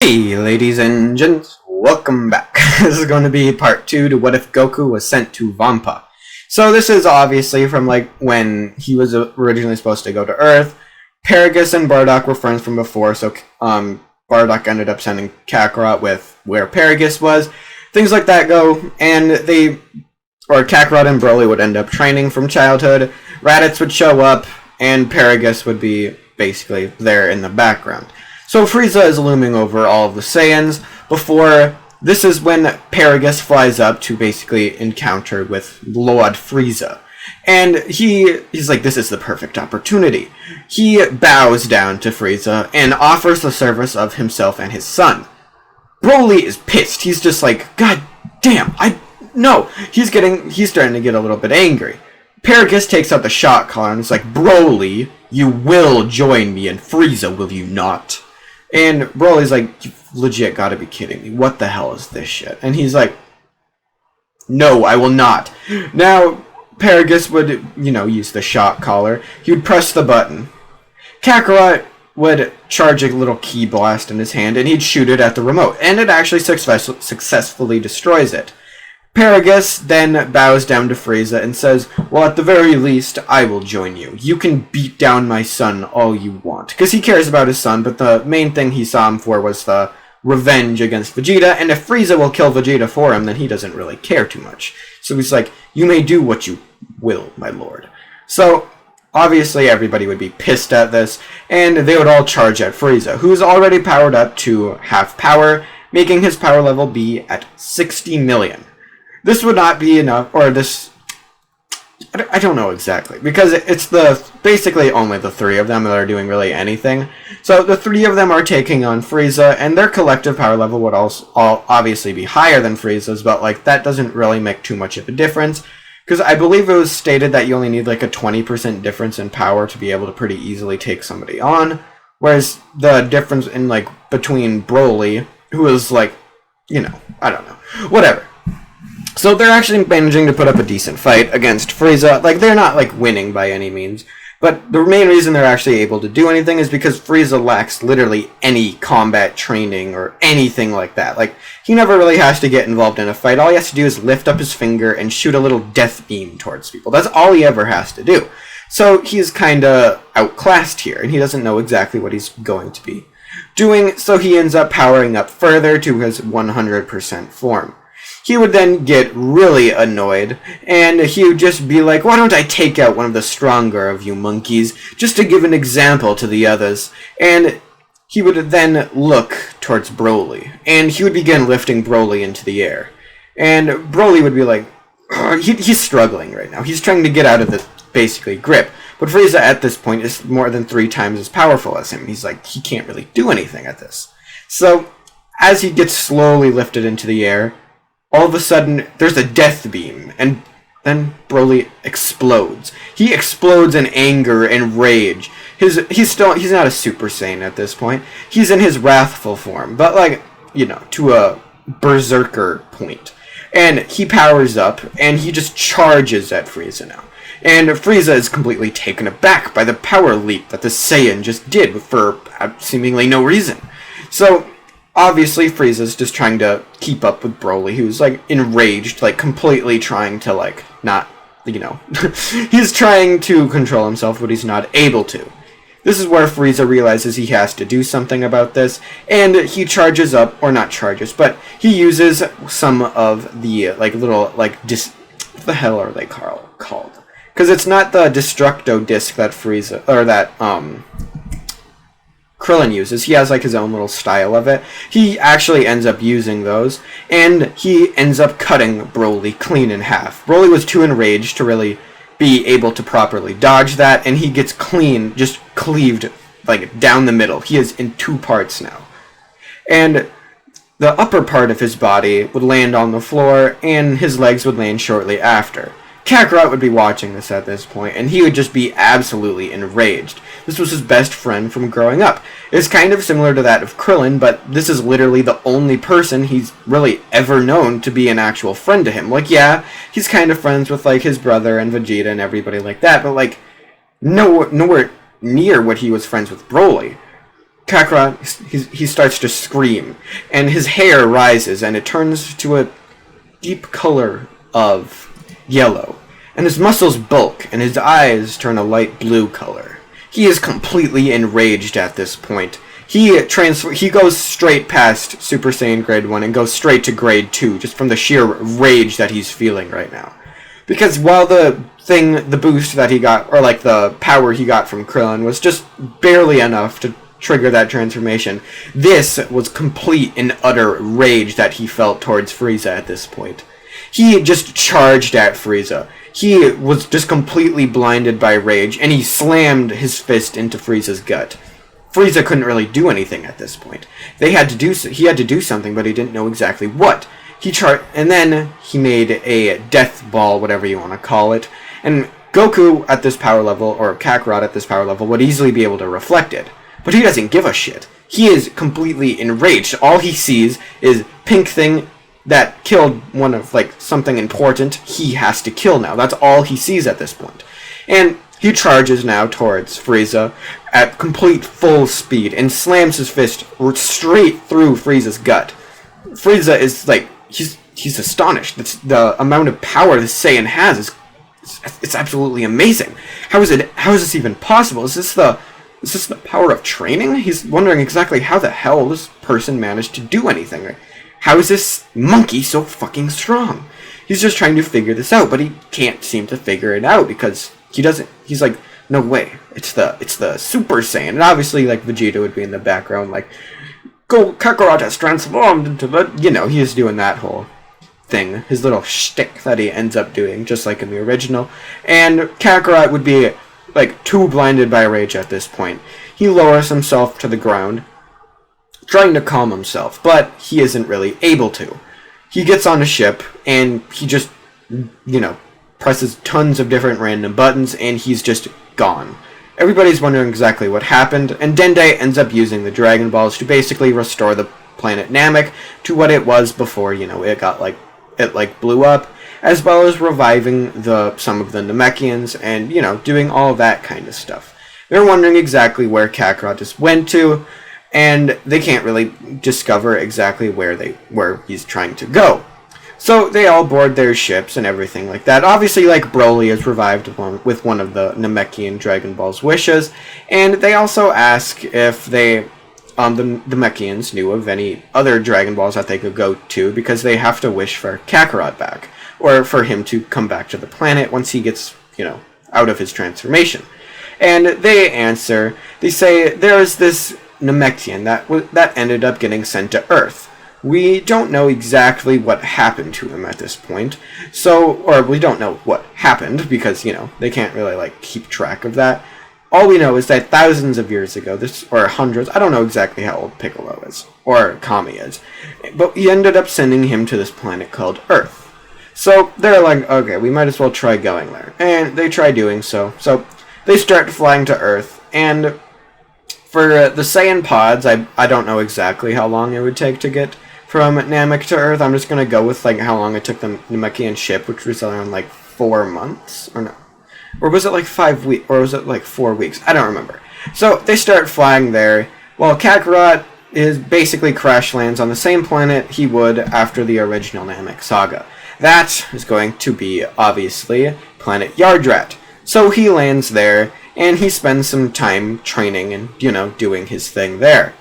Hey, ladies and gents, welcome back. This is going to be part 2 to What If Goku Was Sent to Vampa. So this is obviously from when he was originally supposed to go to Earth. Paragus and Bardock were friends from before, so Bardock ended up sending Kakarot with where Paragus was. Things like that go, and Kakarot and Broly would end up training from childhood. Raditz would show up, and Paragus would be basically there in the background. So Frieza is looming over all of the Saiyans before. This is when Paragus flies up to basically encounter with Lord Frieza. And he's like, this is the perfect opportunity. He bows down to Frieza and offers the service of himself and his son. Broly is pissed. He's just like, God damn, no. He's starting to get a little bit angry. Paragus takes out the shot collar and is like, Broly, you will join me, and Frieza, will you not? And Broly's like, you legit gotta be kidding me. What the hell is this shit? And he's like, no, I will not. Now, Paragus would, use the shot collar. He would press the button. Kakarot would charge a little key blast in his hand, and he'd shoot it at the remote. And it actually successfully destroys it. Paragus then bows down to Frieza and says, well, at the very least, I will join you. You can beat down my son all you want. Because he cares about his son, but the main thing he saw him for was the revenge against Vegeta, and if Frieza will kill Vegeta for him, then he doesn't really care too much. So he's like, you may do what you will, my lord. So, obviously everybody would be pissed at this, and they would all charge at Frieza, who's already powered up to half power, making his power level be at 60 million. This would not be enough, or this, I don't know exactly, because it's basically only the three of them that are doing really anything. So the three of them are taking on Frieza, and their collective power level would also obviously be higher than Frieza's, but that doesn't really make too much of a difference, because I believe it was stated that you only need a 20% difference in power to be able to pretty easily take somebody on, whereas the difference in between Broly, who is I don't know, whatever. So they're actually managing to put up a decent fight against Frieza. They're not, winning by any means. But the main reason they're actually able to do anything is because Frieza lacks literally any combat training or anything like that. He never really has to get involved in a fight. All he has to do is lift up his finger and shoot a little death beam towards people. That's all he ever has to do. So he's kind of outclassed here, and he doesn't know exactly what he's going to be doing. So he ends up powering up further to his 100% form. He would then get really annoyed, and he would just be like, why don't I take out one of the stronger of you monkeys, just to give an example to the others. And he would then look towards Broly, and he would begin lifting Broly into the air. And Broly would be like, he's struggling right now. He's trying to get out of this, basically, grip. But Frieza at this point is more than 3 times as powerful as him. He's like, he can't really do anything at this. So, as he gets slowly lifted into the air, all of a sudden, there's a death beam, and then Broly explodes. He explodes in anger and rage. He's not a Super Saiyan at this point. He's in his wrathful form, but to a berserker point. And he powers up, and he just charges at Frieza now. And Frieza is completely taken aback by the power leap that the Saiyan just did for seemingly no reason. So, obviously, Frieza's just trying to keep up with Broly, who's, enraged, completely trying to, not, he's trying to control himself, but he's not able to. This is where Frieza realizes he has to do something about this, and he charges up, or not charges, but he uses some of the, little, what the hell are they called? Because it's not the Destructo disc that Frieza, or that, Krillin uses. He has his own little style of it. He actually ends up using those, and he ends up cutting Broly clean in half. Broly was too enraged to really be able to properly dodge that, and he gets just cleaved down the middle. He is in 2 parts now. And the upper part of his body would land on the floor, and his legs would land shortly after. Kakarot would be watching this at this point, and he would just be absolutely enraged. This was his best friend from growing up. It's kind of similar to that of Krillin, but this is literally the only person he's really ever known to be an actual friend to him. Yeah, he's kind of friends with, his brother and Vegeta and everybody like that, but, nowhere near what he was friends with Broly. Kakarot, he starts to scream, and his hair rises, and it turns to a deep color of yellow, and his muscles bulk, and his eyes turn a light blue color. He is completely enraged at this point. He goes straight past Super Saiyan Grade 1 and goes straight to Grade 2, just from the sheer rage that he's feeling right now. Because while the boost that he got, or like the power he got from Krillin was just barely enough to trigger that transformation, this was complete and utter rage that he felt towards Frieza at this point. He just charged at Frieza. He was just completely blinded by rage, and he slammed his fist into Frieza's gut. Frieza couldn't really do anything at this point. He had to do something, but he didn't know exactly what. And then he made a death ball, whatever you want to call it, and Goku at this power level, or Kakarot at this power level, would easily be able to reflect it. But he doesn't give a shit. He is completely enraged. All he sees is pink thing that killed one of, like, something important he has to kill now. That's all he sees at this point. And he charges now towards Frieza at complete full speed and slams his fist straight through Frieza's gut. Frieza is, like, he's astonished. The amount of power this Saiyan has it's absolutely amazing. How is this even possible? Is this the power of training? He's wondering exactly how the hell this person managed to do anything. How is this monkey so fucking strong? He's just trying to figure this out, but he can't seem to figure it out because he's like, no way, it's the Super Saiyan. And obviously, like, Vegeta would be in the background, like, go, Kakarot has transformed into the, he is doing that whole thing, his little shtick that he ends up doing, just like in the original. And Kakarot would be, like, too blinded by rage at this point. He lowers himself to the ground, trying to calm himself, but he isn't really able to. He gets on a ship, and he just, presses tons of different random buttons, and he's just gone. Everybody's wondering exactly what happened, and Dende ends up using the Dragon Balls to basically restore the planet Namek to what it was before, it got, it blew up, as well as reviving some of the Namekians, and, doing all of that kind of stuff. They're wondering exactly where Kakarot just went to, and they can't really discover exactly where he's trying to go. So they all board their ships and everything like that. Obviously, like, Broly is revived with one of the Namekian Dragon Ball's wishes, and they also ask if the Namekians knew of any other Dragon Balls that they could go to, because they have to wish for Kakarot back, or for him to come back to the planet once he gets, out of his transformation. And they answer, they say, there's this Namekian that ended up getting sent to Earth. We don't know exactly what happened to him at this point, or we don't know what happened, because, they can't really, keep track of that. All we know is that thousands of years ago, or hundreds, I don't know exactly how old Piccolo is, or Kami is, but he ended up sending him to this planet called Earth. So they're like, okay, we might as well try going there. And they try doing so. So they start flying to Earth, and for the Saiyan pods, I don't know exactly how long it would take to get from Namek to Earth. I'm just going to go with, how long it took the Namekian ship, which was around, 4 months, or no. Or was it 5 weeks, or was it 4 weeks? I don't remember. So they start flying there, while Kakarot basically crash lands on the same planet he would after the original Namek saga. That is going to be, obviously, planet Yardrat. So he lands there, and he spends some time training and, doing his thing there.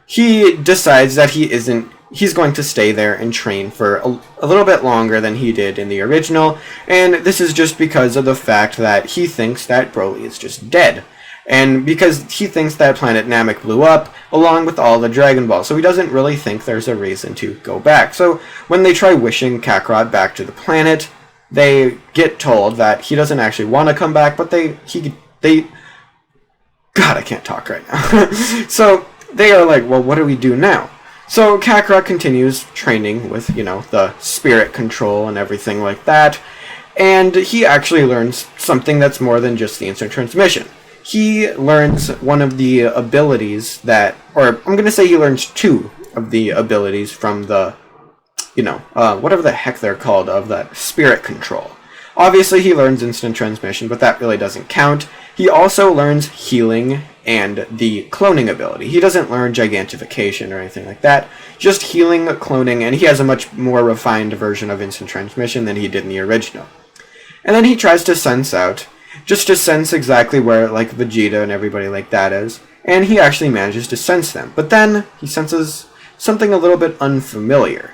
He decides that he's going to stay there and train for a little bit longer than he did in the original, and this is just because of the fact that he thinks that Broly is just dead. And because he thinks that planet Namek blew up, along with all the Dragon Balls, so he doesn't really think there's a reason to go back. So when they try wishing Kakarot back to the planet, they get told that he doesn't actually want to come back, but God, I can't talk right now. So they are like, well, what do we do now? So Kakarot continues training with, the spirit control and everything like that, and he actually learns something that's more than just the instant transmission. He learns one of the abilities or I'm going to say he learns 2 of the abilities from the, whatever the heck they're called, of that spirit control. Obviously, he learns instant transmission, but that really doesn't count. He also learns healing and the cloning ability. He doesn't learn gigantification or anything like that, just healing, cloning, and he has a much more refined version of instant transmission than he did in the original. And then he tries to sense out, just to sense exactly where, like, Vegeta and everybody like that is, and he actually manages to sense them. But then he senses something a little bit unfamiliar.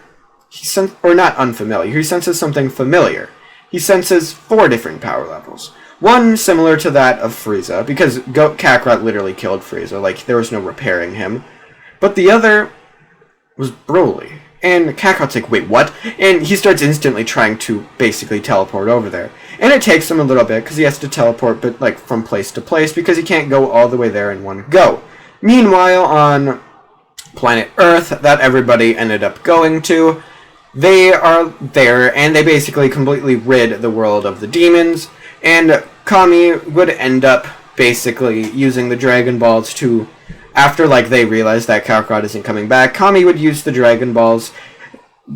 Or not unfamiliar, he senses something familiar. He senses 4 different power levels. One similar to that of Frieza, because Kakarot literally killed Frieza, like, there was no repairing him. But the other was Broly. And Kakarot's like, wait, what? And he starts instantly trying to basically teleport over there. And it takes him a little bit, because he has to teleport, but, like, from place to place, because he can't go all the way there in one go. Meanwhile, on planet Earth, that everybody ended up going to, they are there, and they basically completely rid the world of the demons, and Kami would end up basically using the Dragon Balls to, after, like, they realize that Kakarot isn't coming back, Kami would use the Dragon Balls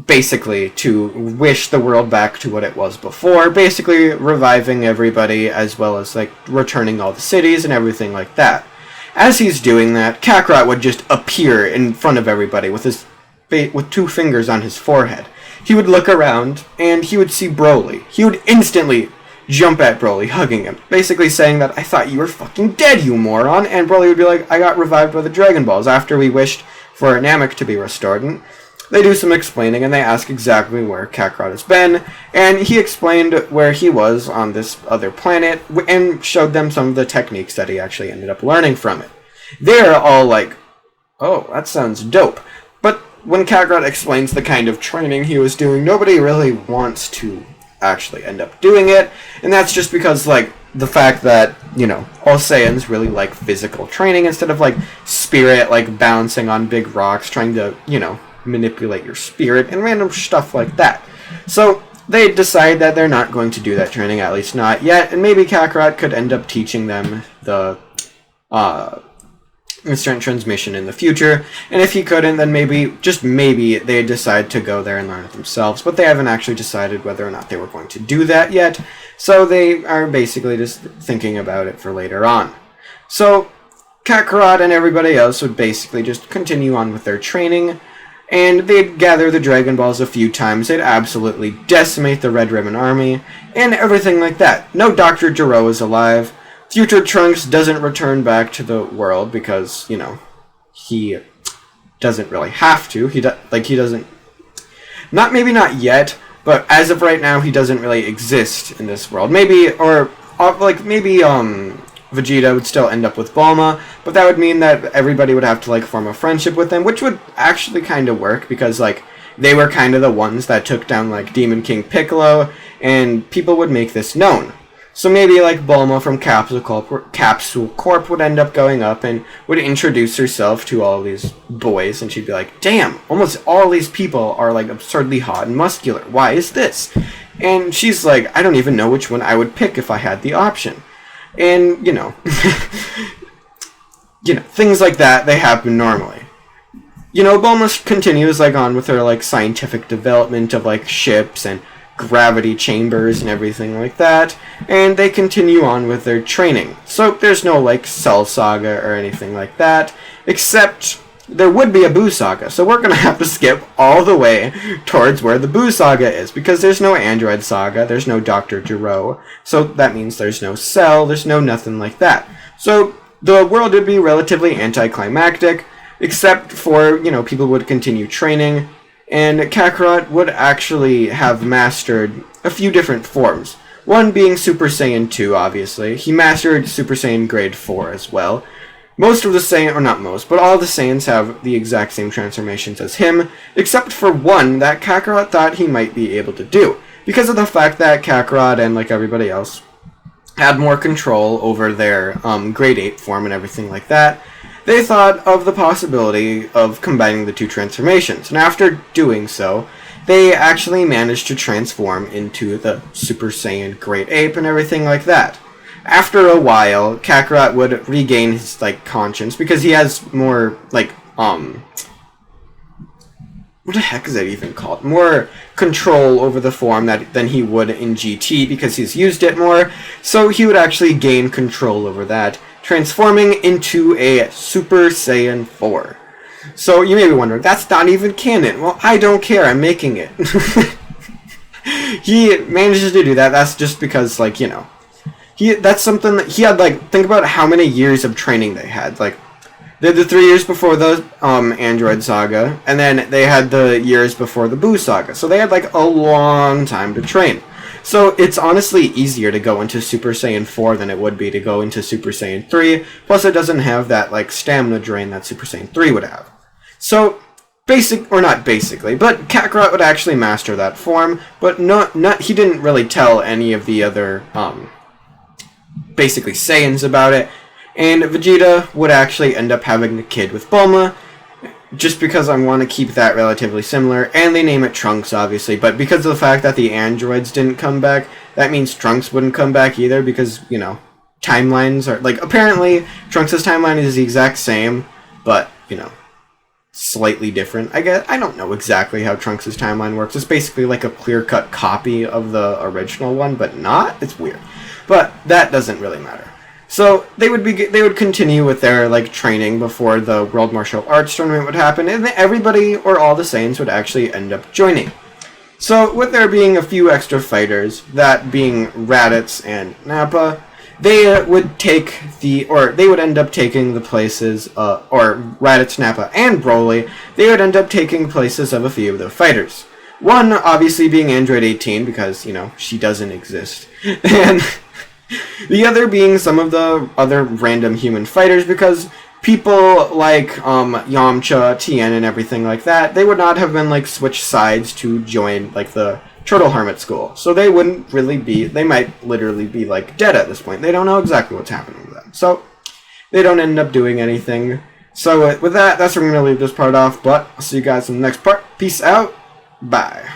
basically to wish the world back to what it was before, basically reviving everybody as well as, like, returning all the cities and everything like that. As he's doing that, Kakarot would just appear in front of everybody with 2 fingers on his forehead. He would look around, and he would see Broly. He would instantly jump at Broly, hugging him, basically saying that, I thought you were fucking dead, you moron, and Broly would be like, I got revived by the Dragon Balls, after we wished for Namek to be restored, and they do some explaining, and they ask exactly where Kakarot has been, and he explained where he was on this other planet, and showed them some of the techniques that he actually ended up learning from it. They're all like, oh, that sounds dope. But when Kakarot explains the kind of training he was doing, nobody really wants to actually end up doing it, and that's just because, like, the fact that, you know, all Saiyans really like physical training instead of, like, spirit, like, bouncing on big rocks, trying to, you know, manipulate your spirit, and random stuff like that. So they decide that they're not going to do that training, at least not yet, and maybe Kakarot could end up teaching them the instant transmission in the future, and if he couldn't, then maybe, just maybe, they decide to go there and learn it themselves, but they haven't actually decided whether or not they were going to do that yet, so they are basically just thinking about it for later on. So Kakarot and everybody else would basically just continue on with their training, and they'd gather the Dragon Balls a few times, they'd absolutely decimate the Red Ribbon Army, and everything like that. No Dr. Gero is alive. Future Trunks doesn't return back to the world because, you know, he doesn't really have to. He doesn't... Maybe not yet, but as of right now, he doesn't really exist in this world. Maybe, Vegeta would still end up with Bulma, but that would mean that everybody would have to, like, form a friendship with him, which would actually kind of work, because, like, they were kind of the ones that took down, like, Demon King Piccolo, and people would make this known. So maybe, like, Bulma from Capsule Corp would end up going up and would introduce herself to all these boys, and she'd be like, damn, almost all these people are, like, absurdly hot and muscular. Why is this? And she's like, I don't even know which one I would pick if I had the option. And, you know, things like that, they happen normally. You know, Bulma continues, like, on with her, like, scientific development of, like, ships and gravity chambers and everything like that, and they continue on with their training. So there's no, like, Cell Saga or anything like that, except there would be a Buu Saga, so we're gonna have to skip all the way towards where the Buu Saga is, because there's no Android Saga, there's no Dr. Gero, so that means there's no Cell, there's no nothing like that. So the world would be relatively anticlimactic, except for, you know, people would continue training, and Kakarot would actually have mastered a few different forms. One being Super Saiyan 2, obviously. He mastered Super Saiyan Grade 4 as well. Most of the Saiyans, or not most, but all the Saiyans have the exact same transformations as him, except for one that Kakarot thought he might be able to do, because of the fact that Kakarot and, like, everybody else had more control over their Grade 8 form and everything like that. They thought of the possibility of combining the 2 transformations, and after doing so, they actually managed to transform into the Super Saiyan Great Ape and everything like that. After a while, Kakarot would regain his, like, conscience, because he has more, like, what the heck is that even called? More control over the form than he would in GT because he's used it more. So he would actually gain control over that, transforming into a Super Saiyan 4. So you may be wondering, that's not even canon. Well, I don't care, I'm making it. He manages to do that. That's just because, like, you know, that's something that he had, like, think about how many years of training they had. Like, they had the 3 years before the Android Saga, and then they had the years before the Boo Saga. So they had, like, a long time to train. So it's honestly easier to go into Super Saiyan 4 than it would be to go into Super Saiyan 3. Plus, it doesn't have that, like, stamina drain that Super Saiyan 3 would have. So, not basically, but Kakarot would actually master that form, but he didn't really tell any of the other, basically Saiyans about it. And Vegeta would actually end up having a kid with Bulma, just because I want to keep that relatively similar, and they name it Trunks, obviously, but because of the fact that the androids didn't come back, that means Trunks wouldn't come back either, because, you know, timelines are, like, apparently Trunks' timeline is the exact same, but, you know, slightly different. I guess, I don't know exactly how Trunks' timeline works. It's basically like a clear-cut copy of the original one, but not? It's weird. But that doesn't really matter. So they would continue with their, like, training before the World Martial Arts tournament would happen, and everybody or all the Saiyans would actually end up joining. So with there being a few extra fighters, that being Raditz and Nappa, they would end up taking the places, or Raditz, Nappa, and Broly, they would end up taking places of a few of the fighters. One, obviously, being Android 18, because, you know, she doesn't exist. And the other being some of the other random human fighters, because people like Yamcha, Tien, and everything like that, they would not have been, like, switched sides to join, like, the Turtle Hermit School. So they wouldn't really be, they might literally be, like, dead at this point. They don't know exactly what's happening with them. So they don't end up doing anything. So with that, that's where I'm going to leave this part off, but I'll see you guys in the next part. Peace out. Bye.